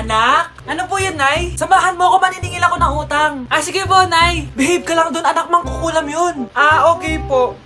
Anak? Ano po yun, Nay? Samahan mo ako, maniningil ako ng utang. Sige po, Nay. Behave ka lang doon, anak, mangkukulam yun. Okay po.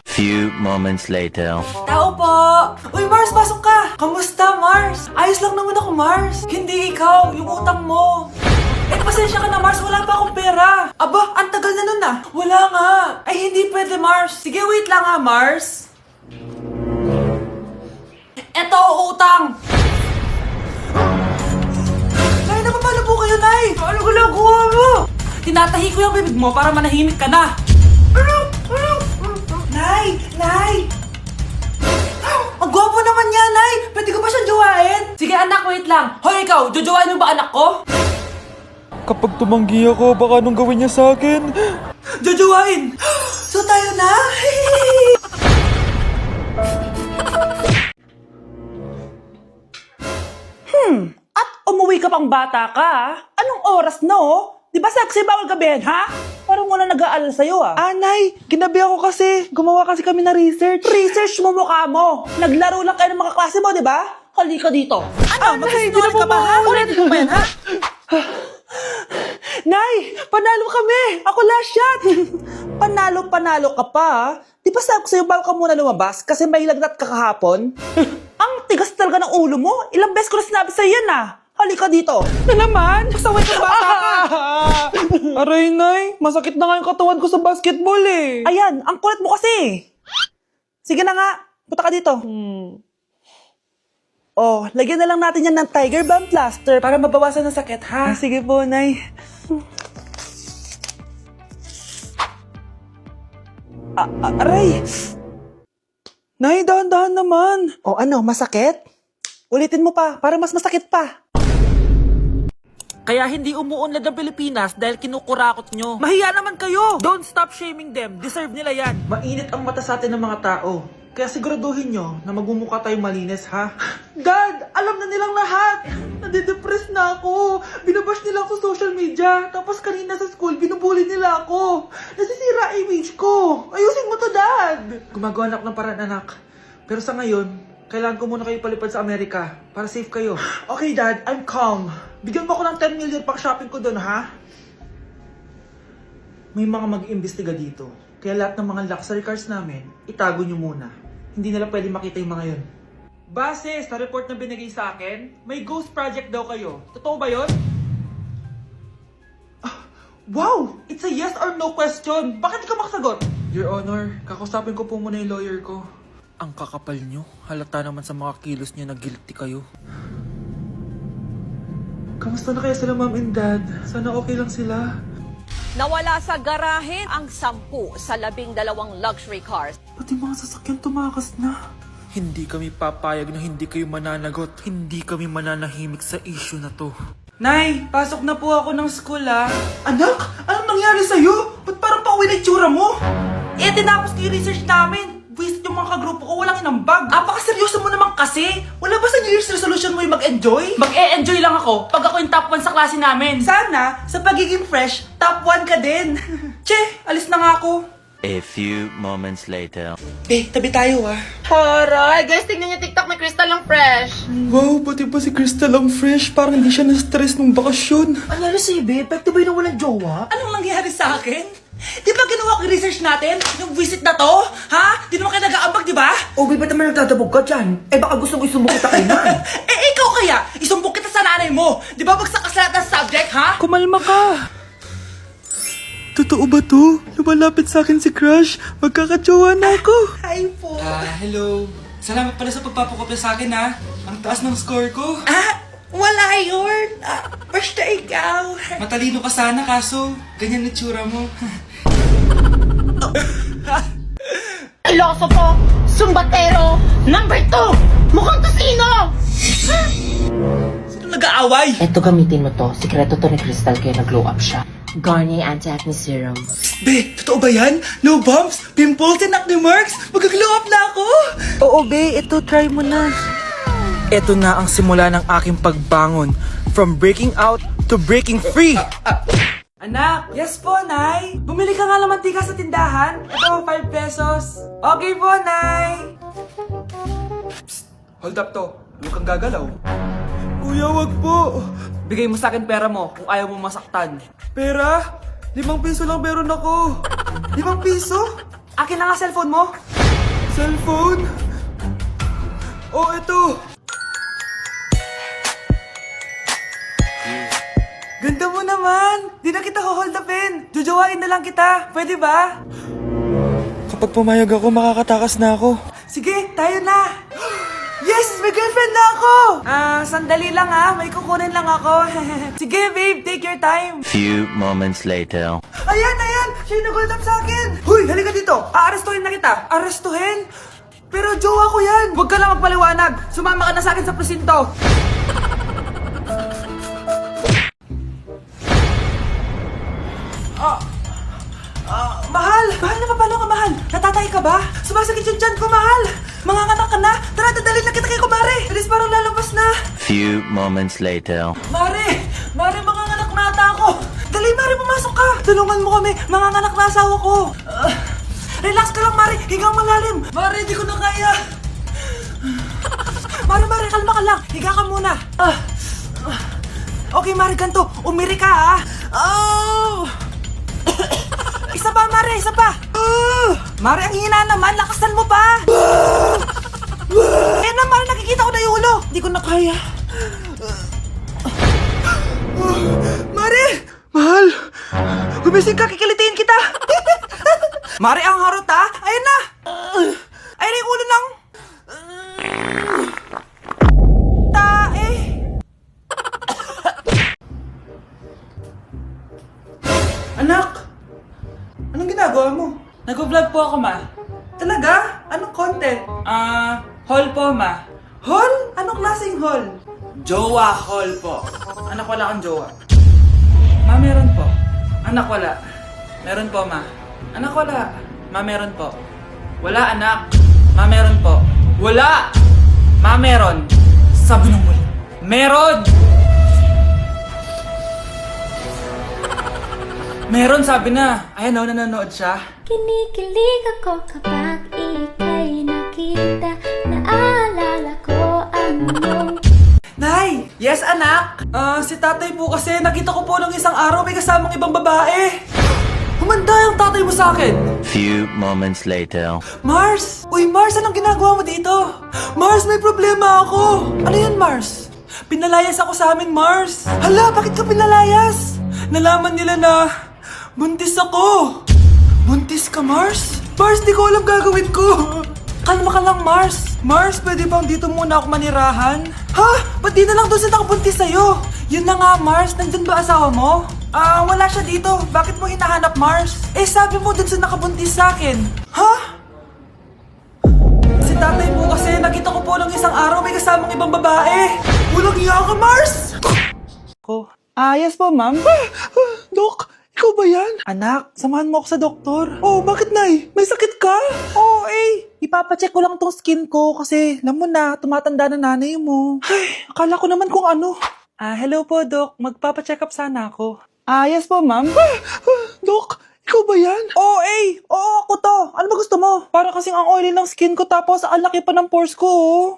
Few moments later. Tao po! Uy, Mars, pasok ka! Kamusta, Mars? Ayos lang naman ako, Mars. Hindi ikaw, yung utang mo. Pasensya ka na, Mars. Wala pa akong pera. Aba, ang tagal na nun ah. Wala nga. Ay, hindi pwede, Mars. Sige, wait lang ha, Mars. Eto, utang. Nay, napapala po kayo, Nay. Ano ginagawa mo? Tinatahi ko yung bibig mo para manahimik ka na. Nay! Nay! Ang gwapo naman niya, Nay! Pwede ko ba siyang jowain? Sige, anak, wait lang. Hoy, ikaw, jojowain mo ba anak ko? Kapag tumanggi ako, baka anong gawin niya sa akin? Jojowain! So tayo na? At umuwi ka pang bata ka, anong oras na Di ba sexy bawal gabihin, ha? Parang wala nag-aalala sa'yo, Nay, ginabi ako kasi. Gumawa kasi kami na research. Research mo mukha mo. Naglaro lang kayo ng mga klase mo, di ba? Halika dito. Ano, magsisinungaling ka ba, ha? Ulitin mo ba yan, ha? Nay, panalo kami! Ako last shot! Panalo ka pa, ha? Di ba sabi ko sa'yo, bawal ka muna lumabas kasi may lagnat ka kahapon? Ang tigas talaga ng ulo mo. Ilang beses ko na sinabi sa'yo yan, Halika dito. Na naman? Pasaway ka bata ka. Aray, Nay, masakit na nga yung katawan ko sa basketball eh. Ayan, ang kulit mo kasi. Sige na nga, punta ka dito. Lagyan na lang natin yan ng Tiger Balm Plaster para mabawasan ng sakit, ha? Sige po, Nay. Aray! Nay, dahan-dahan naman. Ano, masakit? Ulitin mo pa, para mas masakit pa. Kaya hindi umuunlad ang Pilipinas dahil kinukurakot nyo. Mahiya naman kayo! Don't stop shaming them. Deserve nila yan. Mainit ang mata sa atin ng mga tao. Kaya siguraduhin nyo na magmumukha tayong malinis, ha? Dad! Alam na nilang lahat! Nadidepress na ako! Binabash nila ako social media. Tapos kanina sa school, binubuli nila ako. Nasisira image ko. Ayusin mo to, Dad! Gumagawa na ako ng paraan, anak. Pero sa ngayon, kailangan ko muna kayo palipad sa Amerika para safe kayo. Okay, Dad. I'm calm. Bigyan mo ako ng 10 million pang shopping ko doon, ha? May mga mag-iimbestiga dito. Kaya lahat ng mga luxury cars namin, itago nyo muna. Hindi nila pwede makita yung mga yun. Base sa report na binigay sa akin, may ghost project daw kayo. Totoo ba yun? Wow! It's a yes or no question. Bakit di ka makasagot? Your Honor, kakusapin ko po muna yung lawyer ko. Ang kakapal nyo. Halata naman sa mga kilos nyo na guilty kayo. Kamusta na kaya sila, Mom and Dad? Sana okay lang sila. Nawala sa garahe ang 10 sa 12 luxury cars. Pati mga sasakyan tumakas na. Hindi kami papayag na hindi kayo mananagot. Hindi kami mananahimik sa issue na to. Nay, pasok na po ako ng school, Anak, anong nangyari sa'yo? Ba't parang pauwi na itsura mo? Tinapos ko yung research namin. Visit yung mga kagrupo ko, walang inambag. Apaka-seryoso mo naman kasi. Wala ba sa New Year's resolution mo yung mag-enjoy? Mag-e-enjoy lang ako pag ako yung top 1 sa klase namin. Sana, sa pagiging fresh, top 1 ka din. Che, alis na nga ako. A few moments later. Tabi tayo Aray, guys, tingnan niyo TikTok, may crystal lang fresh. Wow, pati ba si Crystal ang fresh? Parang hindi siya na-stress nung bakasyon. Ano si Ibe? Epekto ba yun na walang jowa? Anong nangyari sa akin? Di ba ginawa ko yung research natin? Yung visit na to? Ha? Di naman kayo nag-aambag, di ba? Ba't naman nagtatabog ka dyan? Baka gusto mo isumbong kita kay Nan. Ikaw kaya? Isumbong kita sa nanay mo. Di ba bagsak ka sa lahat ng subject, ha? Kumalma ka. Totoo ba to? Lumalapit sa akin si Crush. Magkakatsawa na ako. Hi po. Hello. Salamat pala sa pagpapakopya sa akin, ha. Ang taas ng score ko. Wala yun. Basta ikaw. Matalino ka sana, kaso ganyan na tsura mo. Filosofo, sumbatero, number 2, mukhang tosino! Sino nag-aaway? Eto, gamitin mo to. Sikreto to ni Crystal kaya nag-glow up siya. Garnier Anti-Acne Serum. Be, totoo ba yan? No bumps, pimples, and acne marks? Mag-glow up na ako! Oo, be. Ito, try mo na. Ito na ang simula ng aking pagbangon. From breaking out to breaking free. Anak! Yes po, Nay! Bumili ka nga ng mantika sa tindahan. Ito, 5 pesos. Okay po, Nay! Psst! Hold up to. Huwag kang gagalaw. Uy, Kuya, wag po. Bigay mo sa akin pera mo kung ayaw mo masaktan. Pera? 5 piso lang meron ako. 5 piso? Akin na nga cellphone mo. Cellphone? Oh, ito. Ganda mo naman. Di na kita hold upin. Jojowain na lang kita. Pwede ba? Kapag pumayag ako, makakatakas na ako. Sige, tayo na. Yes! May girlfriend na ako! Sandali lang may kukunin lang ako. Sige, babe, take your time. Few moments later. Ayan! Siya yung nag-hold up sa akin. Huy, halika dito. Aarestuhin na kita. Arestuhin? Pero jowa ko yan. Huwag ka lang magpaliwanag. Sumama ka na sa akin sa presinto. Mahal! Mahal na paano ka, mahal? Natatay ka ba? Sumasakit yung tiyan ko, mahal! Manganganak ka na? Tara, dadalhin na kita kay kumare! Bilis, parang lalabas na! Few moments later. Mare! Mare, manganganak na ata ako! Dali, Mare, pumasok ka! Tulungan mo kami! Manganganak na asawa ko! Relax ka lang, Mare! Higang malalim! Mare, di ko na kaya! Mare, kalma ka lang! Higa ka muna! Okay, Mare, ganito! Umiri ka, Isa pa, Mare! Isa pa! Mare, ang hina naman! Lakasan mo pa! Ayan na, Mare! Nakikita ko na yung ulo! Di ko na kaya! Mare! Mahal! Gumising ka! Kikilitiin kita! Mare, ang harot Ayan na! Ayan na yung ulo ng... tae! Anak! Anong ginagawa mo? Nag-vlog po ako, ma. Talaga? Anong content? Haul po, ma. Haul? Anong klaseng haul? Jowa haul po. Anak, wala kang jowa. Ma, meron po. Anak, wala. Meron po, ma. Anak, wala. Ma, meron po. Wala, anak. Ma, meron po. Wala! Ma, meron. Sabi ng wala. Meron! Meron, sabi na. Ayan o, nanonood siya. Kinikilig ako kapag ika'y nakita. Naalala ko ang iyong... Nay! Yes, anak? Si tatay po kasi nakita ko po ng isang araw may kasamang ibang babae. Humanda yung tatay mo sa akin. Few moments later. Mars! Uy, Mars, anong ginagawa mo dito? Mars, may problema ako. Ano yun, Mars? Pinalayas ako sa amin, Mars. Hala, bakit ka pinalayas? Nalaman nila na buntis ako. Buntis ka, Mars? Mars, di ko alam gagawin ko. Kalma ka lang, Mars. Mars, pwede bang dito muna ako manirahan? Ha? Ba't di na lang doon sa nakabuntis sa'yo? Yun na nga, Mars. Nandun ba asawa mo? Wala siya dito. Bakit mo hinahanap, Mars? Eh, sabi mo dun sa nakabuntis sa akin. Ha? Si tatay mo kasi nakita ko po ng isang araw may kasamang ibang babae. Walang iya ka, Mars! Yes po, ma'am. Dok, ikaw ba yan? Anak, samahan mo ako sa doktor. Oh, bakit, Nay? May sakit ka? Oo, ipapacheck ko lang tong skin ko kasi alam mo na, tumatanda na nanay mo. Ay, akala ko naman kung ano. Hello po, Dok. Magpapacheck up sana ako. Yes po, ma'am. Dok, ikaw ba yan? Oo, ako to. Ano ba gusto mo? Para kasing ang oily ng skin ko tapos ang laki pa ng pores ko,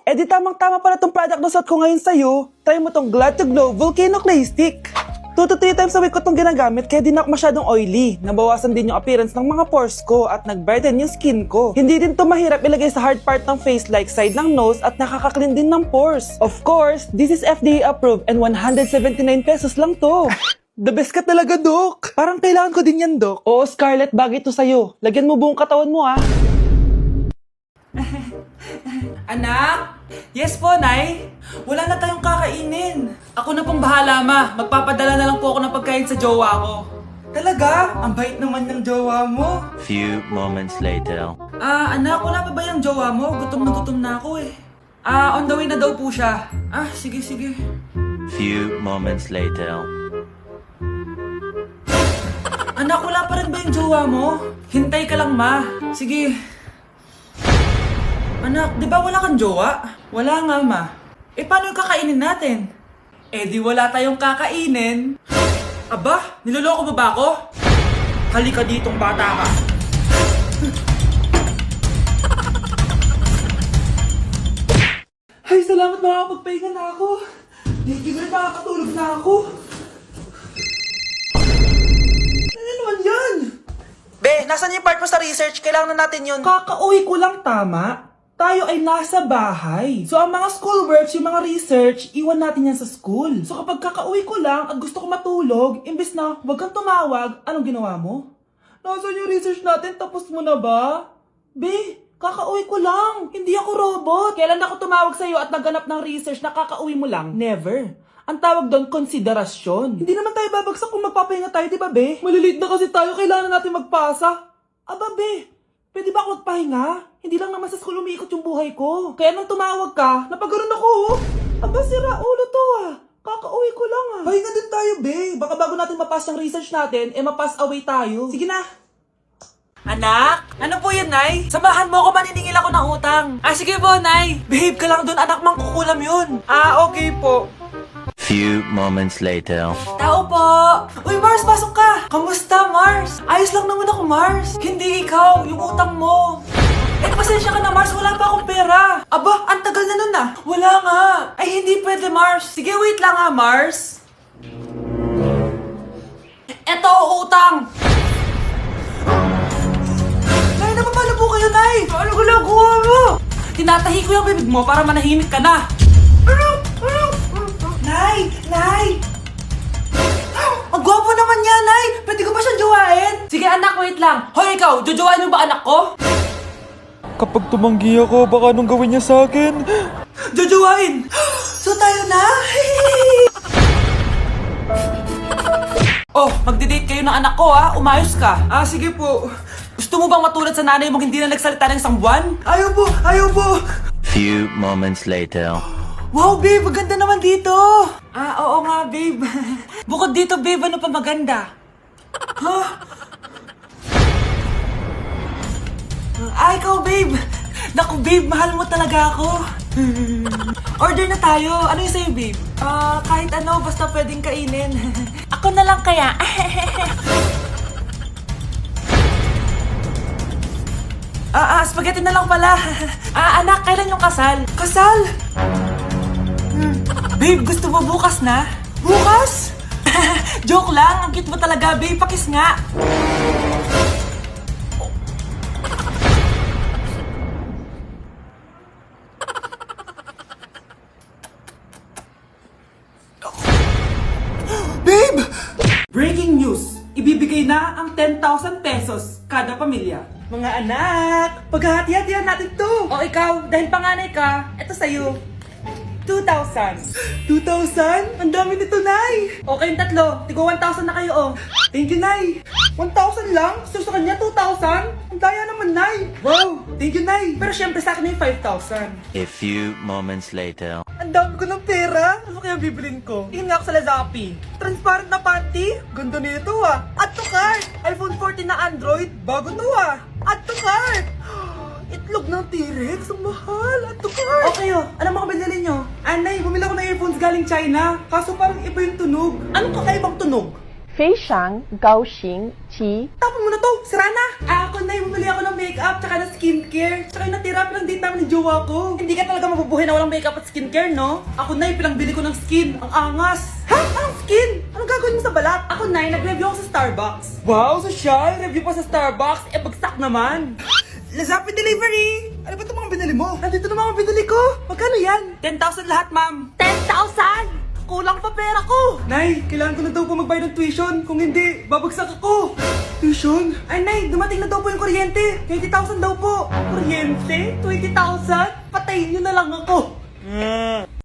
Eh di tamang-tama pala tong product na suot ko ngayon sa'yo. Try mo tong Glad to Glow Volcano Clay Stick. 2 to 3 times a week ko tong ginagamit kaya di na ako masyadong oily. Nabawasan din yung appearance ng mga pores ko at nag-brighten yung skin ko. Hindi din to mahirap ilagay sa hard part ng face like side ng nose at nakaka-clean din ng pores. Of course, this is FDA approved and 179 pesos lang to. The best ka talaga, Dok. Parang kailangan ko din yan, Dok. Oo, Scarlett, bagay to sa'yo. Lagyan mo buong katawan mo, Anak? Yes po, Nay. Wala na tayong kakainin. Ako na pong bahala, Ma. Magpapadala na lang po ako ng pagkain sa jowa ko. Talaga? Ang bait naman ng jowa mo. Few moments later. Anak, wala pa ba yung jowa mo? Gutom na ako on the way na daw po siya. Sige. Few moments later. Anak, wala pa rin ba yung jowa mo? Hintay ka lang, Ma. Sige. Anak, di ba wala kang jowa? Wala nga, Ma. Paano yung kakainin natin? Di wala tayong kakainin. Aba, niloloko ba ako? Halika ditong bata ka. Ay, salamat, makakapagpahinga na ako. Hindi mo na makakatulog na ako. Ano naman yan? Be, nasan yung part mo sa research? Kailangan na natin yun. Kakauwi ko lang, tama? Tayo ay nasa bahay. So, ang mga schoolworks, yung mga research, iwan natin yan sa school. So, kapag kakauwi ko lang at gusto ko matulog, imbes na huwag kang tumawag, anong ginawa mo? Nasaan yung research natin? Tapos mo na ba? Be, kakauwi ko lang. Hindi ako robot. Kailan ako tumawag sa'yo at nagganap ng research na kakauwi mo lang? Never. Ang tawag doon, konsiderasyon. Hindi naman tayo babagsak kung magpapahinga tayo, di ba, be? Maliliit na kasi tayo, kailangan natin magpasa. Aba, be, pwede ba ako magpahinga? Hindi lang naman sa school umiikot yung buhay ko. Kaya nung tumawag ka, napagaron ako, oh. Aba, sira ulo to, ah. Kakauwi ko lang, ah. Pahinga din tayo, be. Baka bago natin mapass yung research natin, mapass away tayo. Sige na. Anak? Ano po yan, Nay? Samahan mo ako, maniningil ako ng utang. Sige po, Nay. Behave ka lang doon, anak, mangkukulam yun. Okay po. Few moments later. Tao po! Uy, Mars, pasok ka! Kamusta, Mars? Ayos lang naman ako, Mars. Hindi ikaw, yung utang mo. Pasensya ka na, Mars. Wala pa akong pera. Aba, ang tagal na nun ah. Wala nga. Ay, hindi pwede, Mars. Sige, wait lang ha, Mars. Eto, utang. Nay, napapala po kayo, Nay. Ano ginagawa mo? Tinatahi ko yung bibig mo para manahimik ka na. Nay! Nay! Ang gwapo naman niya, Nay! Pwede ko ba siyang jowain? Sige, anak, wait lang. Hoy, ikaw, jojowain mo ba anak ko? Kapag tumanggi ako, baka anong gawin niya sa akin? Jojowain! So tayo na? Oh, magdi-date kayo ng anak ko, ha? Umayos ka. Sige po. Gusto mo bang matulad sa nanay mong hindi na nagsalita ng isang buwan? Ayaw po! Ayaw po! Few moments later. Wow, babe! Maganda naman dito! Oo nga, babe. Bukod dito, babe, ano pa maganda? Ikaw, babe! Naku, babe, mahal mo talaga ako. Order na tayo. Ano yung sa'yo, babe? Kahit ano, basta pwedeng kainin. Ako na lang kaya. Spaghetti na lang pala. Anak, kailan yung kasal? Kasal? Babe, gusto mo bukas na? Bukas? Joke lang, ang cute mo talaga, babe. Pakis nga. Babe! Breaking news! Ibibigay na ang 10,000 pesos kada pamilya. Mga anak, paghahati-hatihan natin to. O ikaw, dahil panganay ka, eto sa'yo. 2,000. 2,000? Ang dami nito, Nay. O kayong tatlo, tigo 1,000 na kayo, oh. Thank you, Nay. 1,000 lang? So sa kanya, 2,000? Ang daya naman, Nay. Wow, thank you, Nay. Pero syempre sa akin yung 5,000. A few moments later. Ang dami ko ng pera. Ano kaya bibilin ko? Tingin nga ako sa Lazappi. Transparent na panty? Ganda nito ah. Add to cart. iPhone 14 na Android. Bago to ah. Add to cart. Itlog ng T-Rex. Ang mahal. Add to cart. Okay oh. Ano mga binili nyo? Anay, bumili ako ng earphones galing China. Kaso parang iba yung tunog. Anong kakaibang tunog? 非常高兴其 Tapon mo na to! Sira na! Ako na bumili ako ng makeup tsaka ng skincare. Tsaka yung natira pilang date namin ng jowa ko. Hindi ka talaga mabubuhay na walang makeup at skincare, no? Ako na pilang bili ko ng skin. Ang angas! Ha? Anong skin? Anong gagawin mo sa balat? Ako na nag-review ako sa Starbucks. Wow, social! Review pa sa Starbucks? Bagsak naman! Lazappi delivery! Ano ba itong mga binili mo? Nandito na mga binili ko! Magkano yan? 10,000 lahat, ma'am. 10,000! Kulang pa pera ko! Nay, kailangan ko na daw po magbayad ng tuition. Kung hindi, babagsak ako. Tuition? Ay, Nay, dumating na daw po yung kuryente. 20,000 daw po. Kuryente? 20,000? Patayin niyo na lang ako.